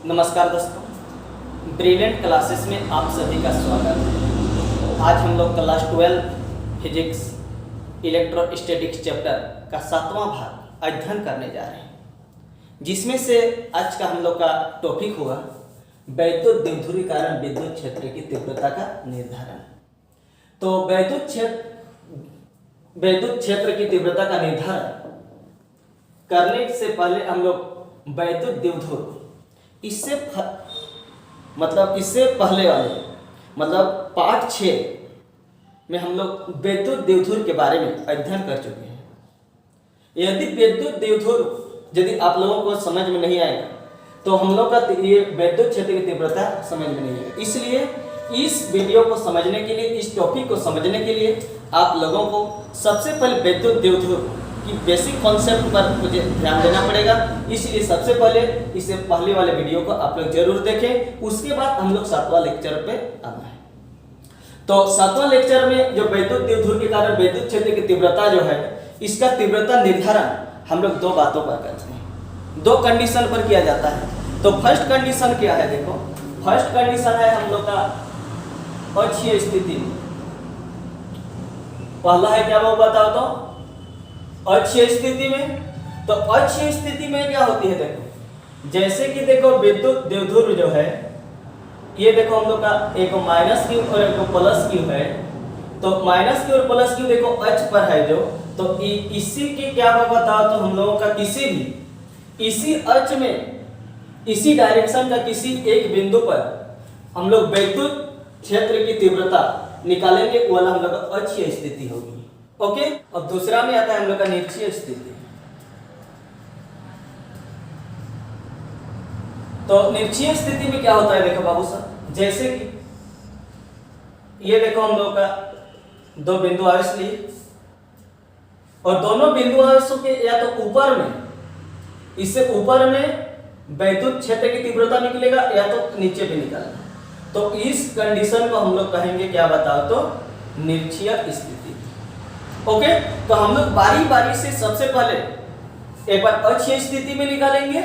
नमस्कार दोस्तों, brilliant classes में आप सभी का स्वागत है। आज हम लोग क्लास 12 फिजिक्स इलेक्ट्रोस्टैटिक्स चैप्टर का 7वां भाग अध्ययन करने जा रहे हैं, जिसमें से आज का हम लोग का टॉपिक होगा वैद्युत द्विध्रुवीकरण विद्युत क्षेत्र की तीव्रता का निर्धारण। तो वैद्युत क्षेत्र की तीव्रता का निर्धारण करने से पहले हम लोग वैद्युत द्विध्रुव इससे पहले वाले पार्ट 6 में हम लोग वैद्युत द्विध्रुव के बारे में अध्ययन कर चुके हैं। यदि वैद्युत द्विध्रुव यदि आप लोगों को समझ में नहीं आएगा तो हम लोग का ये वैद्युत क्षेत्र की तीव्रता समझ में नहीं आएगा। इसलिए इस वीडियो को समझने के लिए, इस टॉपिक को समझने के लिए आप लोगों को सबसे पहले वैद्युत द्विध्रुव कि बेसिक कॉन्सेप्ट पर मुझे ध्यान देना पड़ेगा। इसलिए सबसे पहले इससे पहले वाले वीडियो को आप लोग जरूर देखें। उसके बाद हम लोग 7वां लेक्चर पे आना है। तो 7वां लेक्चर में जो वैद्युत द्विध्रुव के कारण वैद्युत क्षेत्र की तीव्रता जो है, इसका तीव्रता निर्धारण हम लोग 2 बातों पर करते हैं, 2 कंडीशन पर किया जाता है। तो फर्स्ट कंडीशन क्या है, देखो फर्स्ट कंडीशन है हम लोग का अक्षीय स्थिति। पहला है क्या वो बताओ तो अक्षीय स्थिति में। तो अक्षीय स्थिति में क्या होती है, देखो जैसे कि देखो विद्युत द्विध्रुव जो है, ये देखो हम लोग का एक माइनस क्यू और एक प्लस क्यू है। तो माइनस क्यू और प्लस क्यू देखो अक्ष पर है जो, तो इसी के क्या बताओ तो हम लोगों का किसी भी इसी अक्ष में इसी डायरेक्शन का किसी एक बिंदु पर हम लोग वैद्युत क्षेत्र की तीव्रता निकालेंगे, वो वाला हम लोग का अक्षीय स्थिति होगी। ओके, अब दूसरा में आता है हम लोग का निरक्षीय स्थिति। तो निरक्षीय स्थिति में क्या होता है, देखो बाबू साहब, जैसे कि ये देखो हम लोग का 2 बिंदु आवेश लिए और दोनों बिंदु आवेशों के या तो ऊपर में, इससे ऊपर में वैद्युत क्षेत्र की तीव्रता निकलेगा या तो नीचे भी निकलेगा। तो इस कंडीशन को हम लोग कहेंगे क्या बताओ तो निरक्षीय स्थिति। ओके, तो हम लोग बारी बारी से सबसे पहले एक बार अक्षीय स्थिति में निकालेंगे,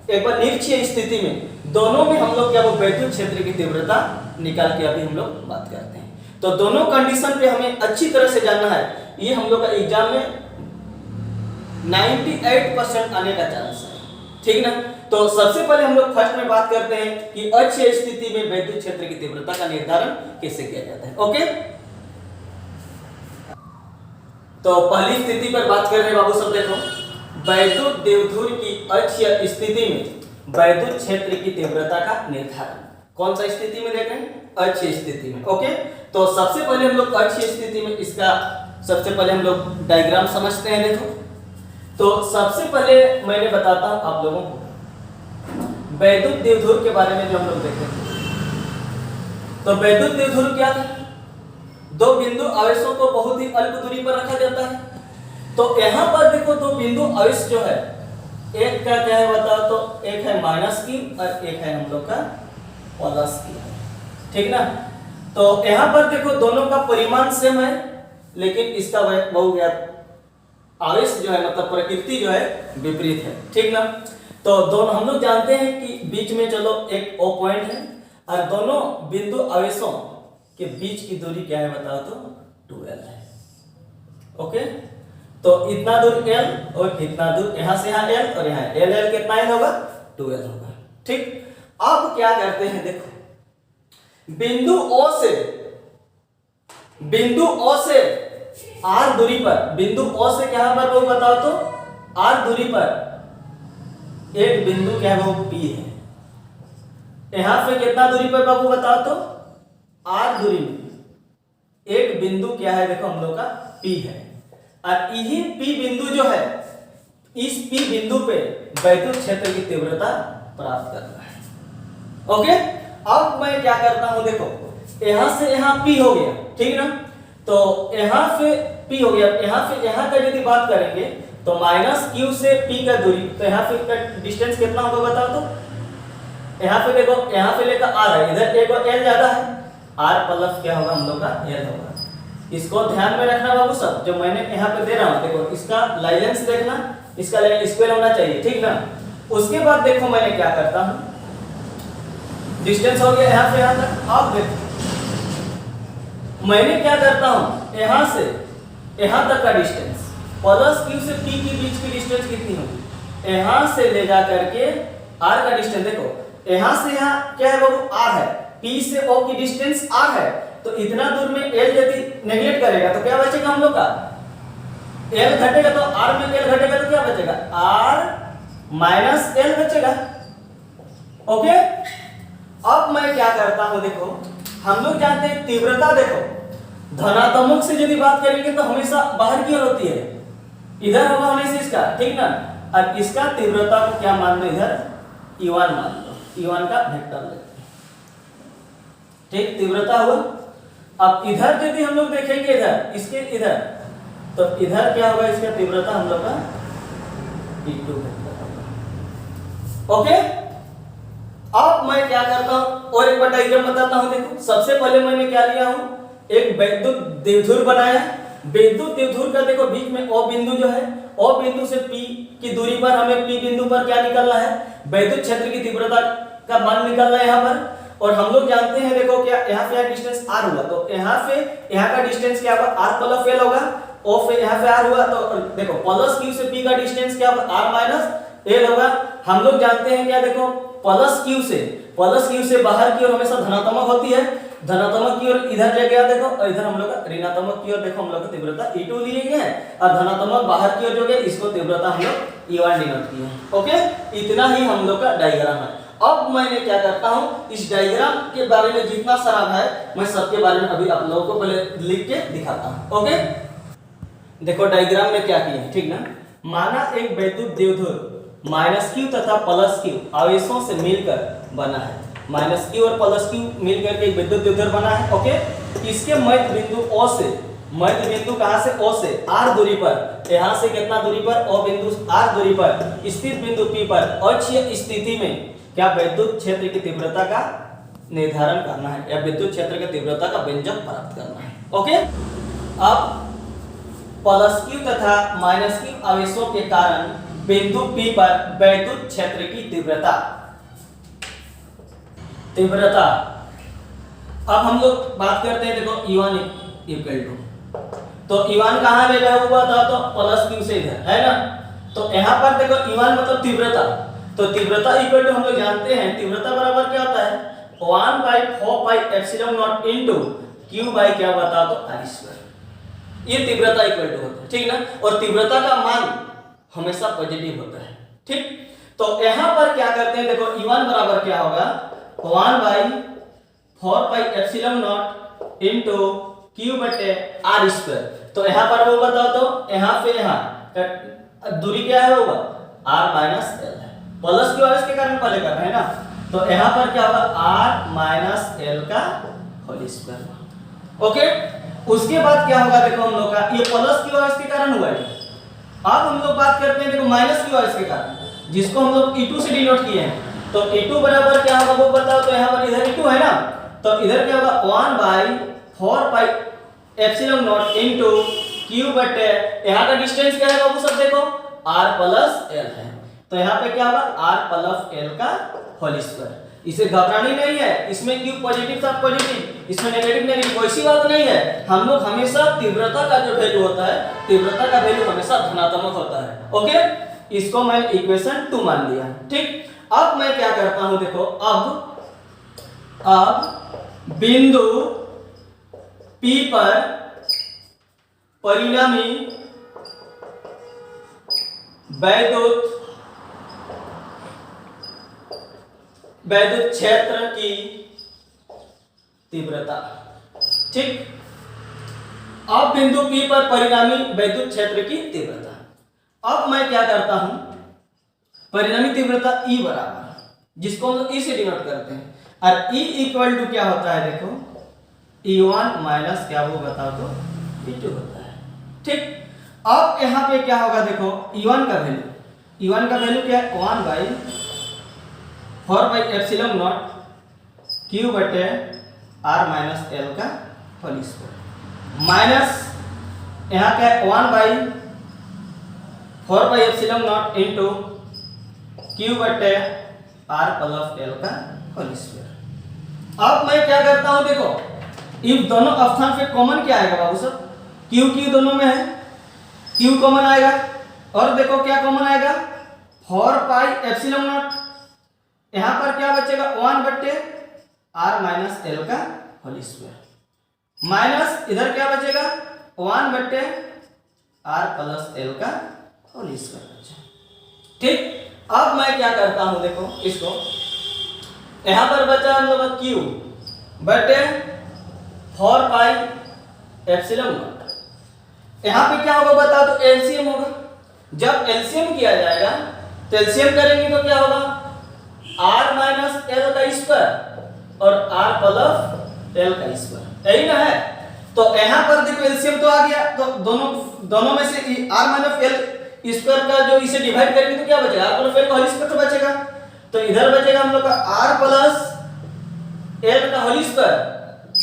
एक बार निरक्षीय स्थिति में। दोनों में हम लोग क्या वो वैद्युत क्षेत्र की तीव्रता निकाल के अभी हम लोग बात करते हैं। तो दोनों कंडीशन पे हमें अच्छी तरह से जानना है। ये हम लोग का एग्जाम में 98% आने का चांस है, ठीक ना। तो सबसे पहले हम लोग फर्स्ट में बात करते हैं कि अक्षीय स्थिति में वैद्युत क्षेत्र की तीव्रता का निर्धारण कैसे किया जाता है। ओके, तो पहली स्थिति पर बात कर रहे हैं बाबू सब, देखो वैद्युत द्विध्रुव की अक्षीय स्थिति में वैद्युत क्षेत्र की तीव्रता का निर्धारण। कौन सा स्थिति में देख रहे हैं, अक्षीय स्थिति में। ओके, तो सबसे पहले हम लोग अक्षीय स्थिति में इसका सबसे पहले हम लोग डायग्राम समझते हैं। देखो, तो सबसे पहले मैंने बताता हूं आप लोगों को वैद्युत द्विध्रुव के बारे में जो हम लोग देखेंगे। तो वैद्युत द्विध्रुव क्या है, 2 बिंदु आवेशों को बहुत ही अल्प दूरी पर रखा जाता है। तो यहां पर देखो 2 बिंदु आवेश जो है, एक का क्या है बताओ तो एक है माइनस की और एक है हम लोग का प्लस की, ठीक ना। तो यहां पर देखो दोनों का परिमाण सेम है, लेकिन इसका बहुज्ञात आवेश जो है मतलब प्रकृति जो है विपरीत है, ठीक ना। तो दोनों हम लोग जानते हैं कि बीच में चलो एक O पॉइंट है और दोनों बिंदु आवेशों के बीच की दूरी क्या है बताओ तो 2L है। ओके, तो इतना दूर L और इतना दूर यहां से यहां L और यहां L कितना L होगा 2L होगा, ठीक। अब क्या करते हैं, देखो बिंदु O से R दूरी पर, बिंदु O से क्या पर वो बताओ तो R दूरी पर एक बिंदु क्या है वो P है। यहां पे कितना दूरी पर बाबू बताओ तो R दूरी में एक बिंदु क्या है, देखो हम लोग का P है और यही P बिंदु जो है, इस P बिंदु पे वैद्युत क्षेत्र की तीव्रता प्राप्त करना है। ओके, अब मैं क्या करता हूं, देखो यहां से यहां P हो गया, ठीक ना। तो यहां से P हो गया, यहां का यदि बात करेंगे तो माइनस Q से P का दूरी, तो यहां पे का डिस्टेंस कितना होगा बताओ तो। यहां पे देखो यहां पे लेकर R है, इधर एक L ज्यादा है, R प्लस क्या होगा हम लोग का L होगा। इसको ध्यान में रखना बाबू सब, जो मैंने यहाँ पे दे रहा हूँ देखो इसका लाइलेंस देखना, इसका लाइन स्क्वायर होना चाहिए, ठीक ना। उसके बाद देखो मैंने क्या करता हूँ, डिस्टेंस हो गया यहाँ से यहाँ तक। अब देखो मैंने क्या करता हूँ, यहाँ से यहाँ तक का डिस्टेंस प्लस क्यू से पी के बीच की डिस्टेंस कितनी होगी, यहाँ से ले जा करके आर का डिस्टेंस, देखो यहाँ से यहाँ क्या है बाबू आर है, पी से ओ की डिस्टेंस आर है, तो इतना दूर में एल यदि नेगलेक्ट करेगा तो क्या बचेगा हम लोग का, एल घटेगा, तो आर में एल घटेगा तो क्या बचेगा, आर माइनस एल बचेगा। ओके, अब मैं क्या करता हूं, देखो हम लोग जानते हैं तीव्रता, देखो धनात्मक से यदि बात करेंगे तो हमेशा बाहर की ओर होती है, इधर होगा होने से इसका, ठीक ना। अब इसका तीव्रता को क्या मान लो, इधर E1 मान लो, E1 का वेक्टर लेते हैं, ठीक, तीव्रता हुआ। अब इधर यदि हम लोग देखेंगे इधर इसके इधर, तो इधर क्या होगा, इसका तीव्रता हम लोग का E2 वेक्टर होगा। ओके, अब मैं क्या करता हूं और एक बार डायग्राम बताता हूं। देखो सबसे पहले मैंने क्या लिया हूं, एक वैद्युत द्विध्रुव बनाया। वैद्युत द्विध्रुव का देखो बीच में O बिंदु जो है, O बिंदु से P की दूरी पर हमें P बिंदु पर क्या निकलना है, वैद्युत क्षेत्र की तीव्रता का मान निकलना है यहाँ पर। और हम लोग जानते हैं देखो क्या यहाँ पे डिस्टेंस r हुआ, तो यहाँ से यहाँ का डिस्टेंस क्या होगा, r प्लस l होगा। O से यहाँ पे r हुआ, तो देखो प्लस q से p का डिस्टेंस क्या होगा, r माइनस l होगा। हम लोग जानते हैं क्या, देखो प्लस q से बाहर की ओर हमेशा धनात्मक होती है, धनात्मक की ओर इधर ले गया देखो, और इधर हम लोग का ऋणात्मक की ओर देखो हम लोग का तीव्रता E2 लिए हैं, और धनात्मक बाहर की ओर जो गया इसको तीव्रता हम लोग E1 डिनोट किए हैं। ओके, इतना ही हम लोग का डायग्राम है। अब मैंने क्या करता हूं, इस डायग्राम के बारे में जितना सारा है मैं सबके बारे में अभी आप लोगों को पहले लिख के दिखाता हूं। ओके, देखो डायग्राम में क्या किया है, ठीक ना। माना एक वैद्युत द्विध्रुव माइनस क्यू तथा प्लस क्यू आवेशों से मिलकर बना है, माइनस क्यू और प्लस क्यू मिलकर के एक विद्युत द्विध्रुव बना है। ओके, इसके मध्य बिंदु O से, मध्य बिंदु कहां से, O से r दूरी पर, यहां से कितना दूरी पर, O बिंदु r दूरी पर स्थित बिंदु P पर अक्षीय स्थिति में क्या वैद्युत क्षेत्र की तीव्रता का निर्धारण करना है, या विद्युत क्षेत्र की तीव्रता का व्यंजक प्राप्त करना है। ओके, अब प्लस क्यू तथा माइनस क्यू आवेशों के कारण बिंदु P पर वैद्युत क्षेत्र की तीव्रता, अब हम लोग बात करते हैं, देखो E1 इक्वल टू, तो E1 कहां पे गया हुआ था, तो प्लस क्यू से इधर है ना। तो यहां पर देखो E1 मतलब तीव्रता, तो तीव्रता इक्वल टू हम लोग जानते हैं तीव्रता बराबर क्या होता है, 1/4 पाई epsilon not into q by क्या बता तो r²। ये तीव्रता इक्वल टू होता है, ठीक ना। और तीव्रता का मान हमेशा पॉजिटिव होता है, ठीक। तो यहां पर क्या करते हैं, देखो E1 बराबर क्या होगा, 1/4 पाई एप्सिलॉन नॉट इनटू q बटे r²। तो यहां पर वो बताओ, तो यहां से यहां दूरी क्या है, होगा r माइनस l है, प्लस क्यू आवेश के कारण पहले कर रहे हैं ना, तो यहां पर क्या होगा r माइनस l का होल स्क्वायर। ओके, उसके बाद क्या होगा, देखो हम लोग का ये प्लस क्यू आवेश के कारण हुआ है। अब हम लोग बात करते हैं देखो माइनस क्यू आवेश के कारण, जिसको हम लोग E2 से डिनोट किए हैं। तो E2 बराबर क्या होगा वो बताओ, तो यहां पर इधर E2 है ना, तो इधर क्या होगा 1/4 पाई एप्सिलॉन नॉट इनटू q बटे यहां का डिस्टेंस क्या है बाबू, सब देखो r प्लस l है, तो यहां पे क्या होगा r प्लस l का होल स्क्वायर। इसे घबरानी नहीं है, इसमें q पॉजिटिव था पॉजिटिव, इसमें नेगेटिव नेगेटिव, कोई सी बात नहीं है। हम लोग हमेशा तीव्रता का जो वैल्यू होता है, तीव्रता का वैल्यू हमेशा धनात्मक होता है। ओके, इसको मैंने इक्वेशन 2 मान लिया, ठीक। अब मैं क्या करता हूं, देखो अब बिंदु P पर परिणामी वैद्युत क्षेत्र की तीव्रता, ठीक। अब बिंदु P पर परिणामी वैद्युत क्षेत्र की तीव्रता, अब मैं क्या करता हूं, परिणामी तीव्रता E बराबर, जिसको हम लोग E से डिनोट करते हैं, और E इक्वल टू क्या होता है, देखो E1 माइनस क्या वो बताओ तो E2 होता है, ठीक। अब यहां पे क्या होगा, देखो E1 का वैल्यू क्या है, 1/4 पाई एप्सिलॉन नॉट q बटे r माइनस l का होल स्क्वायर, माइनस यहां क्या है 1/4 पाई एप्सिलॉन नॉट इनटू q बटे r प्लस l का होल स्क्वायर। अब मैं क्या करता हूं, देखो इफ दोनों स्थान पे कॉमन क्या आएगा बाबू सब, क्यू क्यू दोनों में है, क्यू कॉमन आएगा और देखो क्या कॉमन आएगा 4 पाई एप्सिलॉन नॉट। यहां पर क्या बचेगा 1 बट्टे आर माइनस एल का होल स्क्वायर माइनस इधर क्या बचेगा 1 बट्टे आर प्लस एल का होल स्क्वायर। ठीक, अब मैं क्या करता हूं, देखो इसको यहां पर बचा हम लोग क्यू बटे 4 पाई एप्सिलॉन नॉट। यहां पे क्या होगा बता तो एलसीएम होगा। जब एलसीएम किया जाएगा तो एलसीएम करेंगे तो क्या होगा आर माइनस एल का स्क्वायर और आर प्लस एल का स्क्वायर, यही ना है। तो यहां पर देखो एलसीएम तो आ गया, तो दोनों में से आर माइनस एल स्क्वायर का जो इसे डिवाइड करेंगे तो क्या बचेगा आर प्लस एल का होल स्क्वायर तो बचेगा। तो इधर बचेगा हम लोग का आर प्लस एल का होल स्क्वायर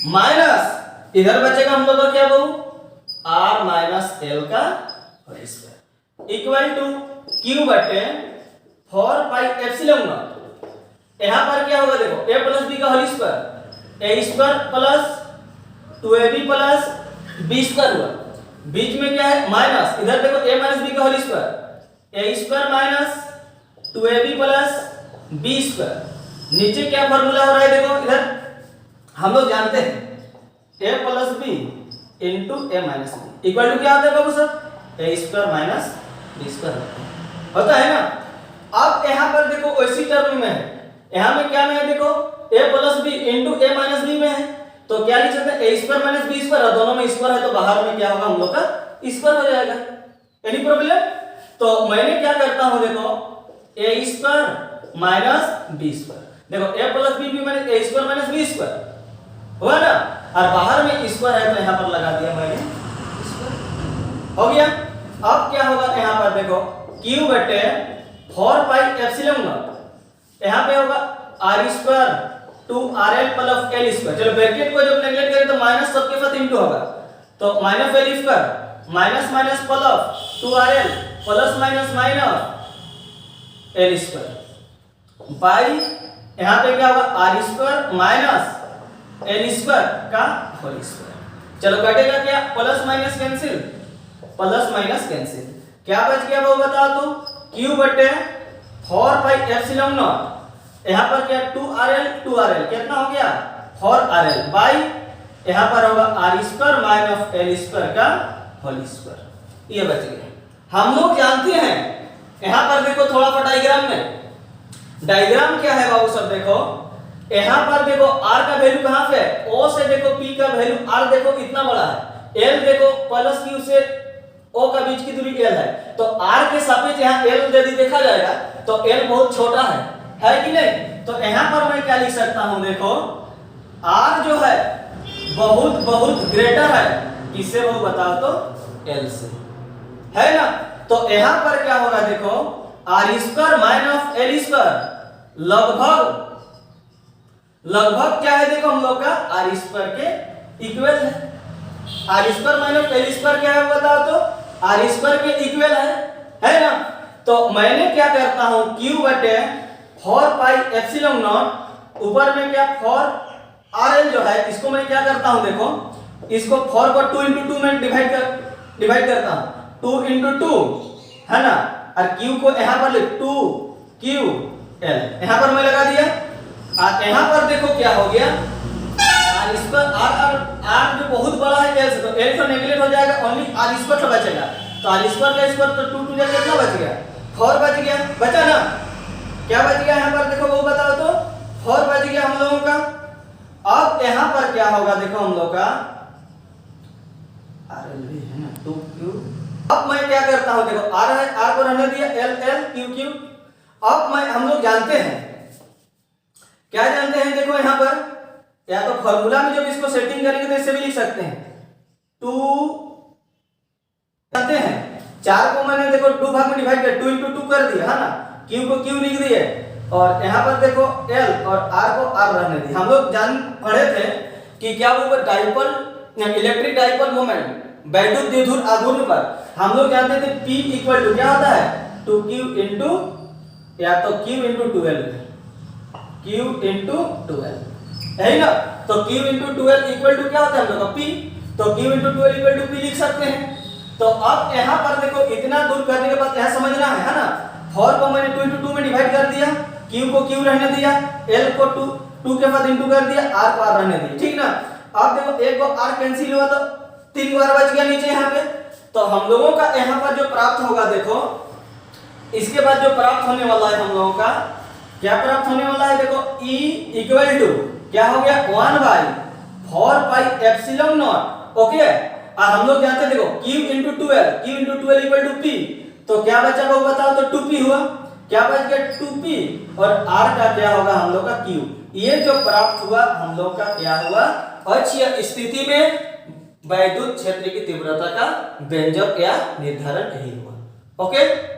माइनस इधर बचेगा हम लोग का क्या बहु आर माइनस एल का whole square equal to Q बटे 4 पाई एप्सिलॉन नॉट। यहां पर क्या होगा देखो a प्लस b का whole square a square plus 2ab plus b square हुआ, बीच में क्या है माइनस, इधर देखो a माइनस b का whole square a square minus 2ab plus b square. नीचे क्या फार्मूला हो रहा है देखो इधर हम लोग जानते हैं a plus b into a minus b equal to क्या होता है बाबू सब a square minus b square होता है ना। अब यहां पर देखो उसी टर्म में है, यहां में क्या में है देखो a plus b into a minus b में है, तो क्या लिख सकते हैं a square minus b square, और दोनों में स्क्वायर है तो बाहर में क्या होगा हम लोग का स्क्वायर हो जाएगा। Any problem? तो मैंने क्या करता हूं देखो a square minus b square, देखो a प्लस b भी मैंने a square minus b square हुआ ना, और बाहर में स्क्वायर है तो यहां पर लगा दिया मैंने स्क्वायर हो गया। अब क्या होगा यहां पर देखो q बटे 4 पाई एप्सिलॉन नॉट, यहां पे होगा r square 2rl plus l square. चलो ब्रैकेट को जब नेगलेक्ट करें तो माइनस सबके साथ इनटू होगा, तो minus l square minus minus plus 2rl plus minus minus l square by यहां पे क्या होगा r square minus l square का होल स्क्वायर। चलो कटेगा क्या plus minus cancel, plus minus cancel, क्या बच गया वो बताओ तो q बटे 4 पाई एप्सिलॉन नॉट, यहां पर क्या 2rl कितना हो गया 4rl बाई यहां पर होगा r square minus l square का होल स्क्वायर, ये बच गया। हम लोग जानते हैं यहां पर देखो थोड़ा सा डायग्राम में, डायग्राम क्या है बाबू सब देखो, यहां पर देखो r का वैल्यू कहां पे है o से, देखो p का वैल्यू r देखो इतना बड़ा है, l देखो प्लस q से o का बीच की दूरी l है, तो r के सापेक्ष यहां l यदि देखा जाएगा तो l बहुत छोटा है कि नहीं। तो यहां पर मैं क्या लिख सकता हूं देखो r जो है बहुत बहुत ग्रेटर है किससे वो बताओ तो l से, है ना। तो यहां पर क्या होगा देखो r square minus l square लगभग क्या है देखो हम लोग का r स्क्वायर के इक्वल है, r square minus l square क्या है बताओ तो r स्क्वायर के इक्वल है ना। तो मैंने क्या करता हूं q बटे 4 पाई एप्सिलॉन नॉट, ऊपर में क्या 4rl जो है इसको मैं क्या करता हूं देखो इसको 4 को 2 into 2 में डिवाइड करता हूं 2 into 2 है ना, और q को यहां पर लिख 2ql यहां पर मैं लगा दिया, और यहां पर देखो क्या हो गया r स्क्वायर r जो बहुत बड़ा है l से, तो l तो नेगलेक्ट हो जाएगा, ओनली r स्क्वायर तो बचेगा, तो r स्क्वायर का स्क्वायर तो 2 2 कितना बच गया 4 बच गया, बचा ना, क्या बच गया यहां पर देखो वो बताओ तो 4 बच गया हम लोगों का। अब यहां पर क्या होगा देखो हम लोग का rl भी है ना 2q, अब मैं क्या करता हूं देखो r है, r को रहने दिया l l q q। अब मैं हम लोग जानते हैं क्या जानते हैं देखो यहां पर, या तो फार्मूला में जब इसको सेटिंग करेंगे तो इससे भी लिख सकते हैं 2 जानते हैं 4 को मैंने देखो 2 भाग में डिवाइड कर 2 into 2 कर दिया है ना, q को q लिख दिए, और यहां पर देखो l और r को r रहने दिए। हम लोग जान पढ़े थे कि क्या वो डाइपोल इलेक्ट्रिक डाइपोल मोमेंट वैद्युत द्विध्रुव आघूर्ण पर हम लोग जानते थे p इक्वल टू क्या होता है 2q into या तो q into 12 q into 12 है ना। तो Q इंटू 12 इक्वल टू क्या होता है हम लोग का P, तो Q into 12 equal to P लिख सकते हैं। तो अब यहाँ पर देखो इतना दूर करने के बाद यहाँ समझना है ना, 4 को मैंने 2 इंटू 2 में डिवाइड कर दिया, Q को Q रहने दिया, L को 2 के बाद इंटू कर दिया, R को R रहने दिया, ठीक ना। अब देखो एक को R कैंसिल हुआ तो 3 को R बच गया नीचे यहाँ पे। तो हम लोगों का यहाँ पर जो प्राप्त होगा देखो, इसके बाद जो प्राप्त होने वाला है हम लोगों का, क्या प्राप्त होने वाला है देखो, E इक्वल टू क्या हो गया 1 by 4 pi epsilon naught. Okay, और हम लोग जानते हैं देखो Q into 12 equal to P, तो क्या बचा वो बताओ, तो 2P हुआ, क्या बच गया 2P, और R का क्या होगा हम लोग का Q। ये जो प्राप्त हुआ हम लोग का क्या हुआ, अक्षीय स्थिति में वैद्युत क्षेत्र की तीव्रता का व्यंजक या निर्धारण यही हुआ। ओके।